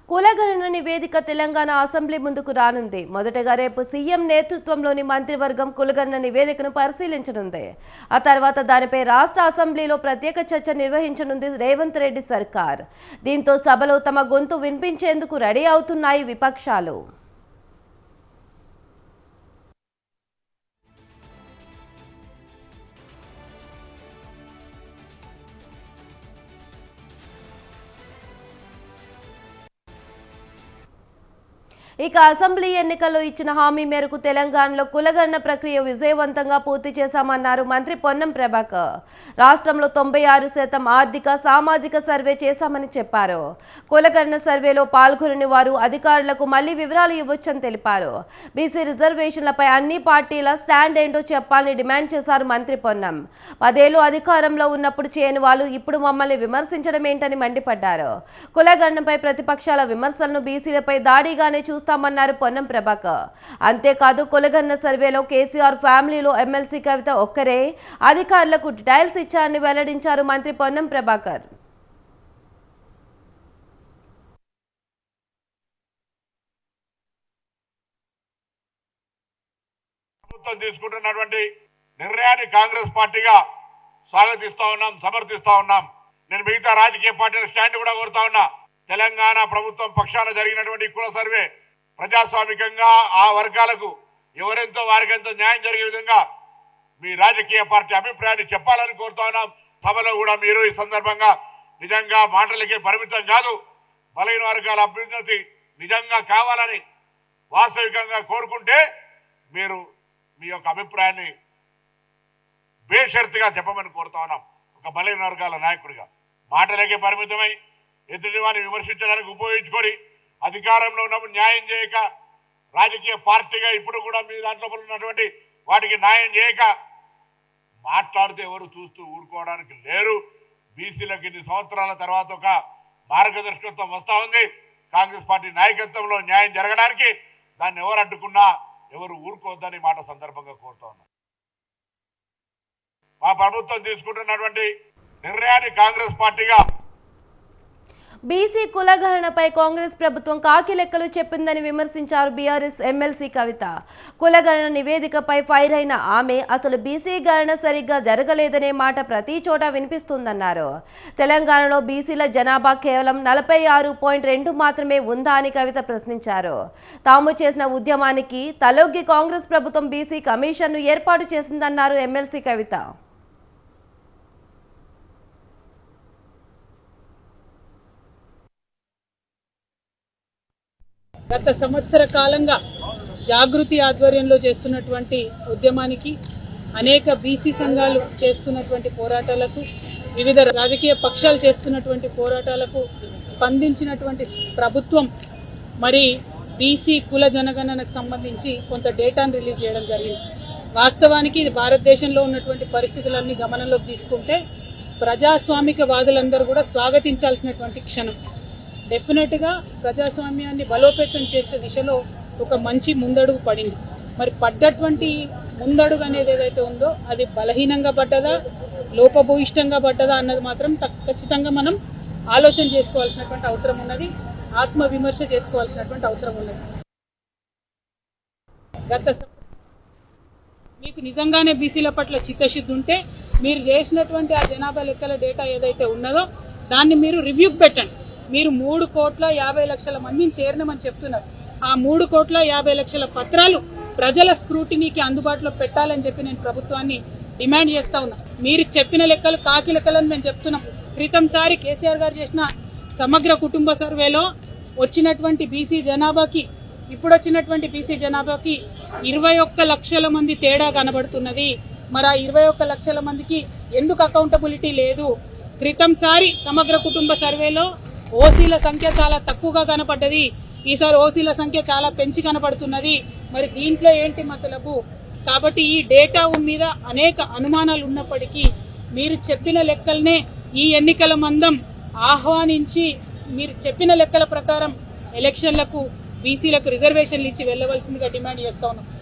కులగణన నివేదిక తెలంగాణ అసెంబ్లీ ముందుకు రానుంది. మొదటగా రేపు సీఎం నేతృత్వంలోని మంత్రివర్గం కులగణన నివేదికను పరిశీలించనుంది. ఆ తర్వాత దానిపై రాష్ట్ర అసెంబ్లీలో ప్రత్యేక చర్చ నిర్వహించనుంది రేవంత్ రెడ్డి సర్కార్. దీంతో సభలో తమ గొంతు వినిపించేందుకు రెడీ అవుతున్నాయి విపక్షాలు. ఇక అసెంబ్లీ ఎన్నికల్లో ఇచ్చిన హామీ మేరకు తెలంగాణలో కులగణన ప్రక్రియ విజయవంతంగా పూర్తి చేశామన్నారు మంత్రి పొన్నం ప్రభాకర్. రాష్ట్రంలో 96% ఆర్థిక సామాజిక సర్వే చేశామని చెప్పారు. కులగణన సర్వేలో పాల్గొనని వారు అధికారులకు మళ్లీ వివరాలు ఇవ్వొచ్చని తెలిపారు. బీసీ రిజర్వేషన్లపై అన్ని పార్టీల స్టాండ్ ఏంటో చెప్పాలని డిమాండ్ చేశారు మంత్రి పొన్నం. 10 ఏళ్లు అధికారంలో ఉన్నప్పుడు చేయని వాళ్ళు ఇప్పుడు మమ్మల్ని విమర్శించడం ఏంటని మండిపడ్డారు. కులగణనపై ప్రతిపక్షాల విమర్శలను బీసీలపై దాడిగానే చూస్తామన్నారు పొన్నం ప్రభాకర్. అంతేకాదు కులగణన సర్వేలో కేసీఆర్ ఫ్యామిలీలో ఎమ్మెల్సీ కవిత ఒక్కరే అధికారులకు డీటెయిల్స్ ఇచ్చారని వెల్లడించారు మంత్రి పొన్నం ప్రభాకర్. ప్రభుత్వం తీసుకుంటున్నటువంటి నిర్ణయాన్ని కాంగ్రెస్ పార్టీగా స్వాగతిస్తా ఉన్నాం, సమర్థిస్తా ఉన్నాం. నేను మిగతా రాజకీయ పార్టీల స్టాండ్ కూడా కోరుతా ఉన్నా. తెలంగాణ ప్రభుత్వం పక్షాన జరిగినటువంటి కుల సర్వే ప్రజాస్వామికంగా ఆ వర్గాలకు ఎవరెంతో వారికెంతో న్యాయం జరిగే విధంగా మీ రాజకీయ పార్టీ అభిప్రాయాన్ని చెప్పాలని కోరుతా ఉన్నాం. సభలో కూడా మీరు ఈ సందర్భంగా నిజంగా మాటలకే పరిమితం కాదు, బలహీన వర్గాల అభ్యున్నతి నిజంగా కావాలని వాస్తవికంగా కోరుకుంటే మీరు మీ యొక్క అభిప్రాయాన్ని బేషరతుగా చెప్పమని కోరుతా ఉన్నాం. ఒక బలహీన వర్గాల నాయకుడిగా మాటలకే పరిమితమై ఎదుటివారిని విమర్శించడానికి ఉపయోగించుకొని అధికారంలో ఉన్నప్పుడు న్యాయం చేయక, రాజకీయ పార్టీగా ఇప్పుడు కూడా మీ దాంట్లో ఉన్నటువంటి వాటికి న్యాయం చేయక మాట్లాడితే ఎవరు చూస్తూ ఊరుకోవడానికి లేరు. బీసీలకు ఇన్ని సంవత్సరాల తర్వాత ఒక మార్గదర్శకత్వం వస్తూ ఉంది. కాంగ్రెస్ పార్టీ నాయకత్వంలో న్యాయం జరగడానికి దాన్ని ఎవరు అడ్డుకున్నా ఎవరు ఊరుకోవద్దని మాట సందర్భంగా కోరుతా ఉన్నాం. మా ప్రభుత్వం తీసుకుంటున్నటువంటి నిర్ణయాన్ని కాంగ్రెస్ పార్టీగా బీసీ కులగణనపై కాంగ్రెస్ ప్రభుత్వం కాకి లెక్కలు చెప్పిందని విమర్శించారు బీఆర్ఎస్ ఎమ్మెల్సీ కవిత. కులగణన నివేదికపై ఫైర్ అయిన ఆమె అసలు బీసీ గణన సరిగ్గా జరగలేదనే మాట ప్రతి చోట వినిపిస్తుందన్నారు. తెలంగాణలో బీసీల జనాభా కేవలం 46.2 మాత్రమే ఉందా అని కవిత ప్రశ్నించారు. తాము చేసిన ఉద్యమానికి తలొగ్గి కాంగ్రెస్ ప్రభుత్వం బీసీ కమిషన్ను ఏర్పాటు చేసిందన్నారు ఎమ్మెల్సీ కవిత. గత సంవత్సర కాలంగా జాగృతి ఆధ్వర్యంలో చేస్తున్నటువంటి ఉద్యమానికి, అనేక బీసీ సంఘాలు చేస్తున్నటువంటి పోరాటాలకు, వివిధ రాజకీయ పక్షాలు చేస్తున్నటువంటి పోరాటాలకు స్పందించినటువంటి ప్రభుత్వం మరి బీసీ కుల జనగణనకు సంబంధించి కొంత డేటాను రిలీజ్ చేయడం జరిగింది. వాస్తవానికి ఇది భారతదేశంలో ఉన్నటువంటి పరిస్థితులన్నీ గమనంలోకి తీసుకుంటే ప్రజాస్వామిక వాదులందరూ కూడా స్వాగతించాల్సినటువంటి క్షణం. డెఫినెట్ గా ప్రజాస్వామ్యాన్ని బలోపేతం చేసే దిశలో ఒక మంచి ముందడుగు పడింది. మరి పడ్డటువంటి ముందడుగు అనేది ఏదైతే ఉందో అది బలహీనంగా పడ్డదా, లోపభూయిష్టంగా పడ్డదా అన్నది మాత్రం ఖచ్చితంగా మనం ఆలోచన చేసుకోవాల్సినటువంటి అవసరం ఉన్నది, ఆత్మ విమర్శ చేసుకోవాల్సినటువంటి అవసరం ఉన్నది. మీకు నిజంగానే బీసీల పట్ల చిత్తశుద్ధి ఉంటే మీరు చేసినటువంటి ఆ జనాభా లెక్కల డేటా ఏదైతే ఉన్నదో దాన్ని మీరు రివ్యూకి పెట్టండి. మీరు 3,50,00,000 మందిని చేరినమని చెప్తున్నారు. ఆ 3,50,00,000 పత్రాలు ప్రజల స్క్రూటినీకి అందుబాటులో పెట్టాలని చెప్పి నేను ప్రభుత్వాన్ని డిమాండ్ చేస్తా ఉన్నా. మీరు చెప్పిన లెక్కలు కాకి లెక్కలని మేము చెప్తున్నాం. క్రితంసారి కేసీఆర్ గారు చేసిన సమగ్ర కుటుంబ సర్వేలో వచ్చినటువంటి బీసీ జనాభాకి ఇప్పుడు వచ్చినటువంటి బీసీ జనాభాకి 21 లక్షల మంది తేడా కనబడుతున్నది. మరి ఆ 21 లక్షల మందికి ఎందుకు అకౌంటబిలిటీ లేదు? క్రితంసారి సమగ్ర కుటుంబ సర్వేలో ఓసీల సంఖ్య చాలా తక్కువగా కనపడ్డది, ఈసారి ఓసీల సంఖ్య చాలా పెంచి కనపడుతున్నది. మరి దీంట్లో ఏంటి మతలబు? కాబట్టి ఈ డేటా మీద అనేక అనుమానాలు ఉన్నప్పటికీ మీరు చెప్పిన లెక్కలనే ఈ ఎన్నికల మందం ఆహ్వానించి మీరు చెప్పిన లెక్కల ప్రకారం ఎలక్షన్లకు బీసీలకు రిజర్వేషన్లు ఇచ్చి వెళ్లవలసిందిగా డిమాండ్ చేస్తా ఉన్నాం.